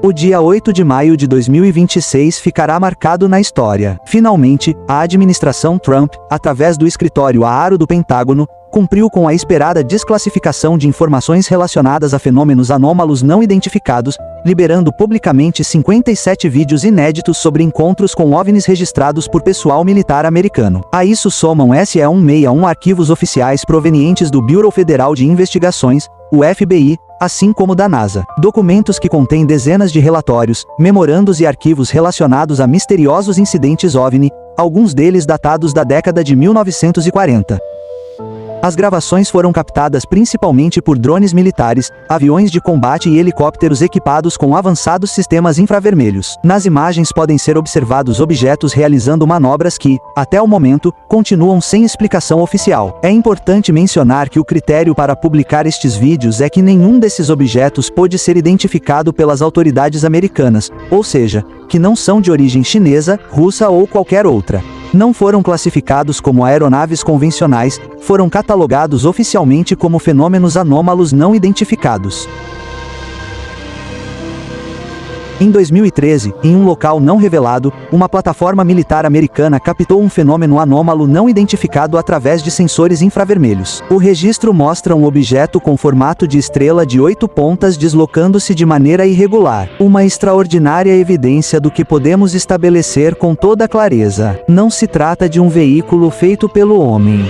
O dia 8 de maio de 2026 ficará marcado na história. Finalmente, a administração Trump, através do escritório Aaro do Pentágono, cumpriu com a esperada desclassificação de informações relacionadas a fenômenos anômalos não identificados, liberando publicamente 57 vídeos inéditos sobre encontros com OVNIs registrados por pessoal militar americano. A isso somam SE-161 arquivos oficiais provenientes do Bureau Federal de Investigações, o FBI, assim como da NASA. Documentos que contêm dezenas de relatórios, memorandos e arquivos relacionados a misteriosos incidentes OVNI, alguns deles datados da década de 1940. As gravações foram captadas principalmente por drones militares, aviões de combate e helicópteros equipados com avançados sistemas infravermelhos. Nas imagens podem ser observados objetos realizando manobras que, até o momento, continuam sem explicação oficial. É importante mencionar que o critério para publicar estes vídeos é que nenhum desses objetos pôde ser identificado pelas autoridades americanas, ou seja, que não são de origem chinesa, russa ou qualquer outra. Não foram classificados como aeronaves convencionais, foram catalogados oficialmente como fenômenos anômalos não identificados. Em 2013, em um local não revelado, uma plataforma militar americana captou um fenômeno anômalo não identificado através de sensores infravermelhos. O registro mostra um objeto com formato de estrela de 8 pontas deslocando-se de maneira irregular. Uma extraordinária evidência do que podemos estabelecer com toda clareza. Não se trata de um veículo feito pelo homem.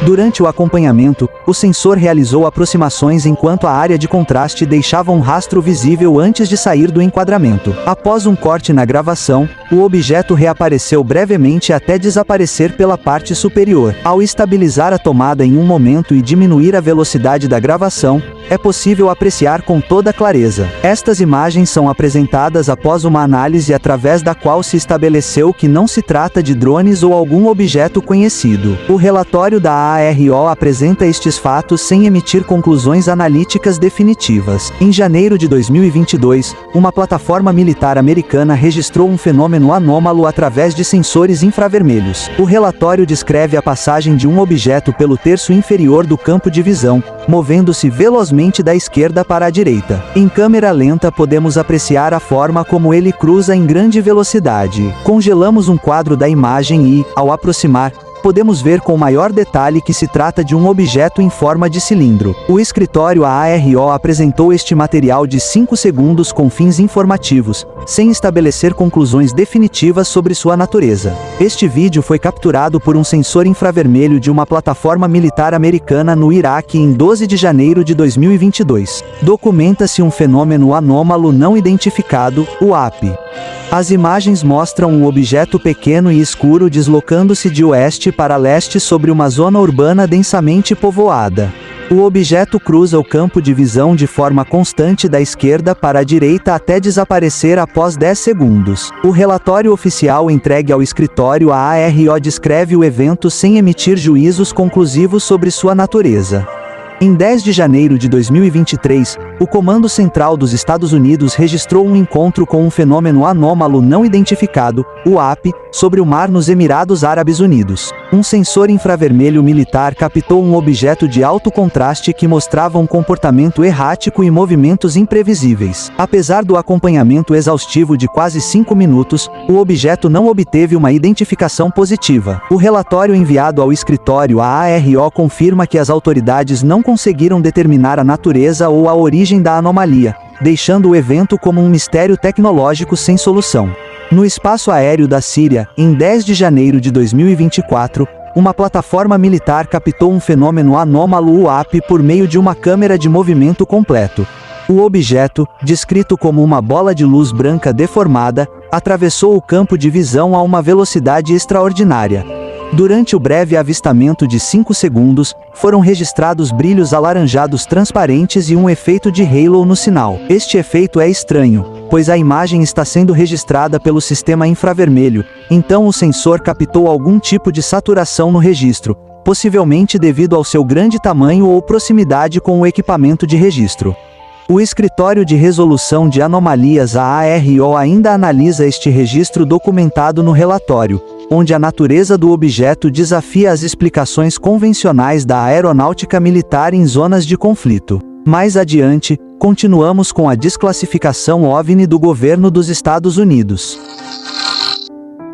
Durante o acompanhamento, o sensor realizou aproximações enquanto a área de contraste deixava um rastro visível antes de sair do enquadramento. Após um corte na gravação, o objeto reapareceu brevemente até desaparecer pela parte superior. Ao estabilizar a tomada em um momento e diminuir a velocidade da gravação, é possível apreciar com toda clareza. Estas imagens são apresentadas após uma análise através da qual se estabeleceu que não se trata de drones ou algum objeto conhecido. O relatório da AARO apresenta estes fatos sem emitir conclusões analíticas definitivas. Em janeiro de 2022, uma plataforma militar americana registrou um fenômeno anômalo através de sensores infravermelhos. O relatório descreve a passagem de um objeto pelo terço inferior do campo de visão, movendo-se velozmente da esquerda para a direita. Em câmera lenta podemos apreciar a forma como ele cruza em grande velocidade. Congelamos um quadro da imagem e, ao aproximar, podemos ver com maior detalhe que se trata de um objeto em forma de cilindro. O escritório AARO apresentou este material de 5 segundos com fins informativos, sem estabelecer conclusões definitivas sobre sua natureza. Este vídeo foi capturado por um sensor infravermelho de uma plataforma militar americana no Iraque em 12 de janeiro de 2022. Documenta-se um fenômeno anômalo não identificado, o AP. As imagens mostram um objeto pequeno e escuro deslocando-se de oeste para leste sobre uma zona urbana densamente povoada. O objeto cruza o campo de visão de forma constante da esquerda para a direita até desaparecer após 10 segundos. O relatório oficial entregue ao escritório AARO descreve o evento sem emitir juízos conclusivos sobre sua natureza. Em 10 de janeiro de 2023, o Comando Central dos Estados Unidos registrou um encontro com um fenômeno anômalo não identificado, o AP, sobre o mar nos Emirados Árabes Unidos. Um sensor infravermelho militar captou um objeto de alto contraste que mostrava um comportamento errático e movimentos imprevisíveis. Apesar do acompanhamento exaustivo de quase 5 minutos, o objeto não obteve uma identificação positiva. O relatório enviado ao escritório AARO confirma que as autoridades não conseguiram determinar a natureza ou a origem da anomalia, deixando o evento como um mistério tecnológico sem solução. No espaço aéreo da Síria, em 10 de janeiro de 2024, uma plataforma militar captou um fenômeno anômalo UAP por meio de uma câmera de movimento completo. O objeto, descrito como uma bola de luz branca deformada, atravessou o campo de visão a uma velocidade extraordinária. Durante o breve avistamento de 5 segundos, foram registrados brilhos alaranjados transparentes e um efeito de halo no sinal. Este efeito é estranho, pois a imagem está sendo registrada pelo sistema infravermelho, então o sensor captou algum tipo de saturação no registro, possivelmente devido ao seu grande tamanho ou proximidade com o equipamento de registro. O Escritório de Resolução de Anomalias AARO ainda analisa este registro documentado no relatório, onde a natureza do objeto desafia as explicações convencionais da aeronáutica militar em zonas de conflito. Mais adiante, continuamos com a desclassificação OVNI do governo dos Estados Unidos.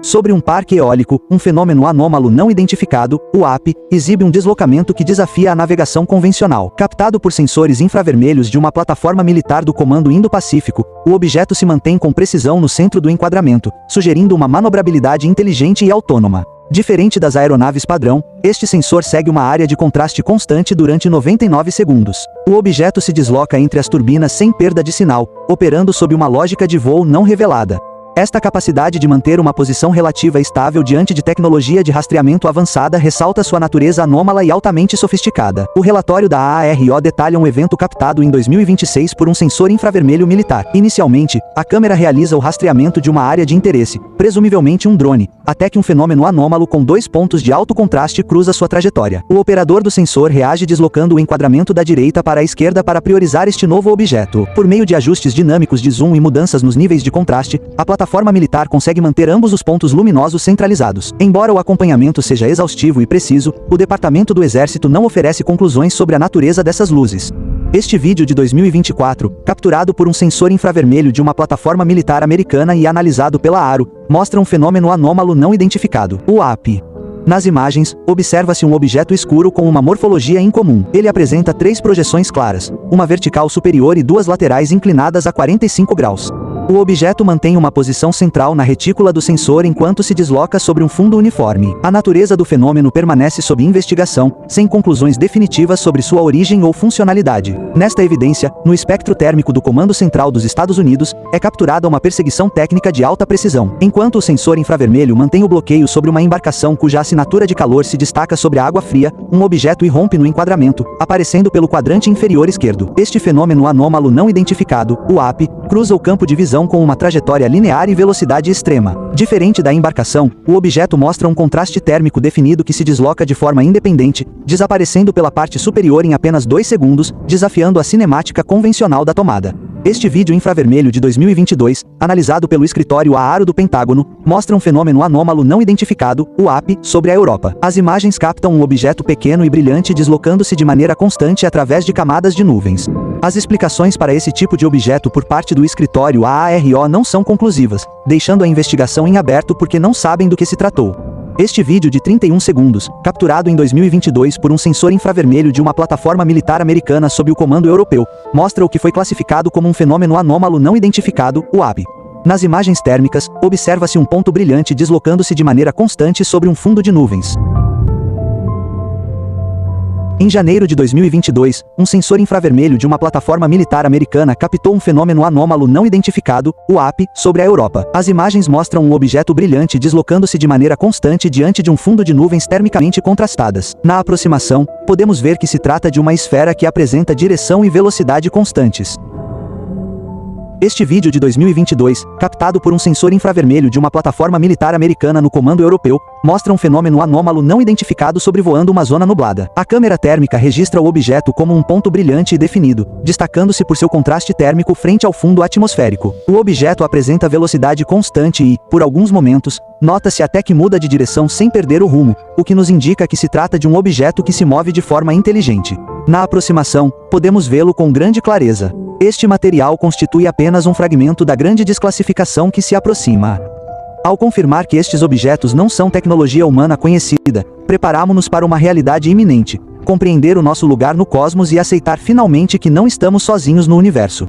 Sobre um parque eólico, um fenômeno anômalo não identificado, o AP, exibe um deslocamento que desafia a navegação convencional. Captado por sensores infravermelhos de uma plataforma militar do Comando Indo-Pacífico, o objeto se mantém com precisão no centro do enquadramento, sugerindo uma manobrabilidade inteligente e autônoma. Diferente das aeronaves padrão, este sensor segue uma área de contraste constante durante 99 segundos. O objeto se desloca entre as turbinas sem perda de sinal, operando sob uma lógica de voo não revelada. Esta capacidade de manter uma posição relativa estável diante de tecnologia de rastreamento avançada ressalta sua natureza anômala e altamente sofisticada. O relatório da AARO detalha um evento captado em 2026 por um sensor infravermelho militar. Inicialmente, a câmera realiza o rastreamento de uma área de interesse, presumivelmente um drone, até que um fenômeno anômalo com 2 pontos de alto contraste cruza sua trajetória. O operador do sensor reage deslocando o enquadramento da direita para a esquerda para priorizar este novo objeto. Por meio de ajustes dinâmicos de zoom e mudanças nos níveis de contraste, a plataforma militar consegue manter ambos os pontos luminosos centralizados. Embora o acompanhamento seja exaustivo e preciso, o Departamento do Exército não oferece conclusões sobre a natureza dessas luzes. Este vídeo de 2024, capturado por um sensor infravermelho de uma plataforma militar americana e analisado pela AARO, mostra um fenômeno anômalo não identificado, o AP. Nas imagens, observa-se um objeto escuro com uma morfologia incomum. Ele apresenta 3 projeções claras, uma vertical superior e 2 laterais inclinadas a 45 graus. O objeto mantém uma posição central na retícula do sensor enquanto se desloca sobre um fundo uniforme. A natureza do fenômeno permanece sob investigação, sem conclusões definitivas sobre sua origem ou funcionalidade. Nesta evidência, no espectro térmico do Comando Central dos Estados Unidos, é capturada uma perseguição técnica de alta precisão. Enquanto o sensor infravermelho mantém o bloqueio sobre uma embarcação cuja assinatura de calor se destaca sobre a água fria, um objeto irrompe no enquadramento, aparecendo pelo quadrante inferior esquerdo. Este fenômeno anômalo não identificado, o AP, cruza o campo de visão com uma trajetória linear e velocidade extrema. Diferente da embarcação, o objeto mostra um contraste térmico definido que se desloca de forma independente, desaparecendo pela parte superior em apenas 2 segundos, desafiando a cinemática convencional da tomada. Este vídeo infravermelho de 2022, analisado pelo escritório AARO do Pentágono, mostra um fenômeno anômalo não identificado, o AP, sobre a Europa. As imagens captam um objeto pequeno e brilhante deslocando-se de maneira constante através de camadas de nuvens. As explicações para esse tipo de objeto por parte do escritório AARO não são conclusivas, deixando a investigação em aberto porque não sabem do que se tratou. Este vídeo de 31 segundos, capturado em 2022 por um sensor infravermelho de uma plataforma militar americana sob o comando europeu, mostra o que foi classificado como um fenômeno anômalo não identificado, o AP. Nas imagens térmicas, observa-se um ponto brilhante deslocando-se de maneira constante sobre um fundo de nuvens. Em janeiro de 2022, um sensor infravermelho de uma plataforma militar americana captou um fenômeno anômalo não identificado, o AP, sobre a Europa. As imagens mostram um objeto brilhante deslocando-se de maneira constante diante de um fundo de nuvens termicamente contrastadas. Na aproximação, podemos ver que se trata de uma esfera que apresenta direção e velocidade constantes. Este vídeo de 2022, captado por um sensor infravermelho de uma plataforma militar americana no comando europeu, mostra um fenômeno anômalo não identificado sobrevoando uma zona nublada. A câmera térmica registra o objeto como um ponto brilhante e definido, destacando-se por seu contraste térmico frente ao fundo atmosférico. O objeto apresenta velocidade constante e, por alguns momentos, nota-se até que muda de direção sem perder o rumo, o que nos indica que se trata de um objeto que se move de forma inteligente. Na aproximação, podemos vê-lo com grande clareza. Este material constitui apenas um fragmento da grande desclassificação que se aproxima. Ao confirmar que estes objetos não são tecnologia humana conhecida, preparamo-nos para uma realidade iminente, compreender o nosso lugar no cosmos e aceitar finalmente que não estamos sozinhos no universo.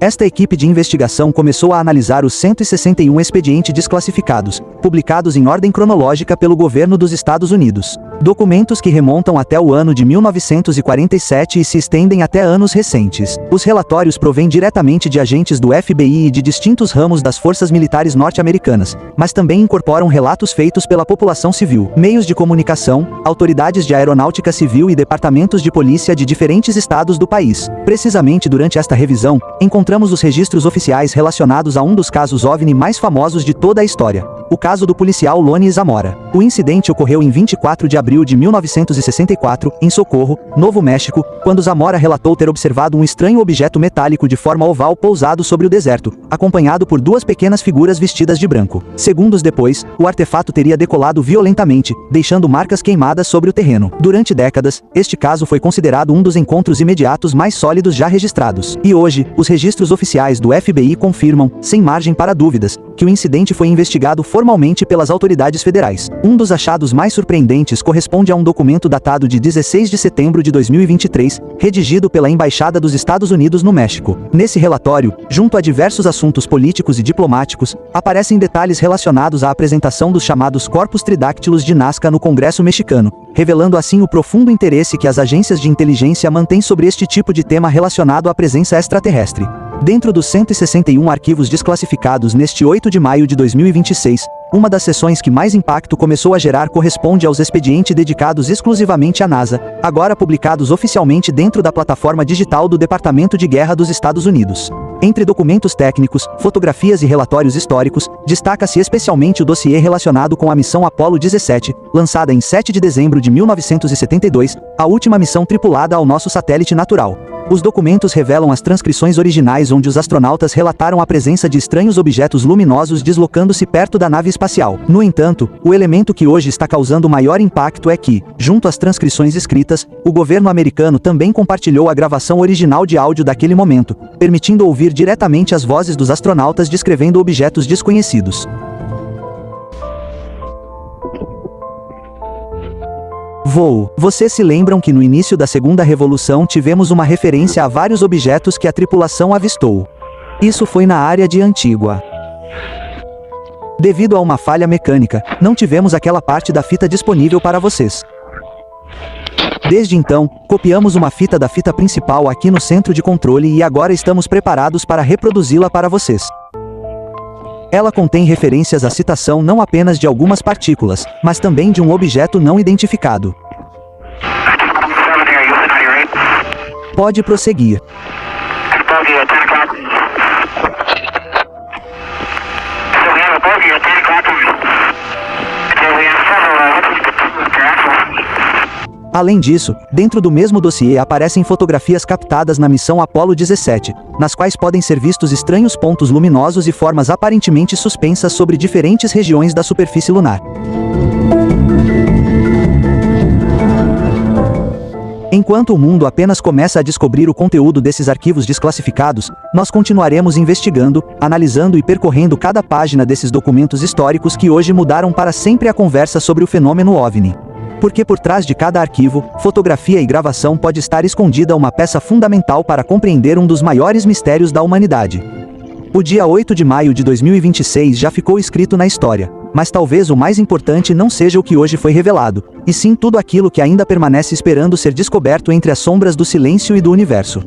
Esta equipe de investigação começou a analisar os 161 expedientes desclassificados, publicados em ordem cronológica pelo governo dos Estados Unidos. Documentos que remontam até o ano de 1947 e se estendem até anos recentes. Os relatórios provêm diretamente de agentes do FBI e de distintos ramos das forças militares norte-americanas, mas também incorporam relatos feitos pela população civil, meios de comunicação, autoridades de aeronáutica civil e departamentos de polícia de diferentes estados do país. Precisamente durante esta revisão, encontramos os registros oficiais relacionados a um dos casos OVNI mais famosos de toda a história. o caso do policial Lone Zamora. O incidente ocorreu em 24 de abril de 1964, em Socorro, Novo México, quando Zamora relatou ter observado um estranho objeto metálico de forma oval pousado sobre o deserto, acompanhado por duas pequenas figuras vestidas de branco. Segundos depois, o artefato teria decolado violentamente, deixando marcas queimadas sobre o terreno. Durante décadas, este caso foi considerado um dos encontros imediatos mais sólidos já registrados. E hoje, os registros oficiais do FBI confirmam, sem margem para dúvidas, que o incidente foi investigado formalmente pelas autoridades federais. Um dos achados mais surpreendentes corresponde a um documento datado de 16 de setembro de 2023, redigido pela Embaixada dos Estados Unidos no México. Nesse relatório, junto a diversos assuntos políticos e diplomáticos, aparecem detalhes relacionados à apresentação dos chamados corpos tridáctilos de Nazca no Congresso mexicano, revelando assim o profundo interesse que as agências de inteligência mantêm sobre este tipo de tema relacionado à presença extraterrestre. Dentro dos 161 arquivos desclassificados neste 8 de maio de 2026, uma das seções que mais impacto começou a gerar corresponde aos expedientes dedicados exclusivamente à NASA, agora publicados oficialmente dentro da plataforma digital do Departamento de Guerra dos Estados Unidos. Entre documentos técnicos, fotografias e relatórios históricos, destaca-se especialmente o dossiê relacionado com a missão Apollo 17, lançada em 7 de dezembro de 1972, a última missão tripulada ao nosso satélite natural. Os documentos revelam as transcrições originais onde os astronautas relataram a presença de estranhos objetos luminosos deslocando-se perto da nave espacial. No entanto, o elemento que hoje está causando maior impacto é que, junto às transcrições escritas, o governo americano também compartilhou a gravação original de áudio daquele momento, permitindo ouvir diretamente as vozes dos astronautas descrevendo objetos desconhecidos. Voo. Vocês se lembram que no início da Segunda Revolução tivemos uma referência a vários objetos que a tripulação avistou. Isso foi na área de Antígua. Devido a uma falha mecânica, não tivemos aquela parte da fita disponível para vocês. Desde então, copiamos uma fita da fita principal aqui no centro de controle e agora estamos preparados para reproduzi-la para vocês. Ela contém referências à citação não apenas de algumas partículas, mas também de um objeto não identificado. Pode prosseguir. Além disso, dentro do mesmo dossiê aparecem fotografias captadas na missão Apollo 17, nas quais podem ser vistos estranhos pontos luminosos e formas aparentemente suspensas sobre diferentes regiões da superfície lunar. Enquanto o mundo apenas começa a descobrir o conteúdo desses arquivos desclassificados, nós continuaremos investigando, analisando e percorrendo cada página desses documentos históricos que hoje mudaram para sempre a conversa sobre o fenômeno OVNI. Porque por trás de cada arquivo, fotografia e gravação pode estar escondida uma peça fundamental para compreender um dos maiores mistérios da humanidade. O dia 8 de maio de 2026 já ficou escrito na história, mas talvez o mais importante não seja o que hoje foi revelado, e sim tudo aquilo que ainda permanece esperando ser descoberto entre as sombras do silêncio e do universo.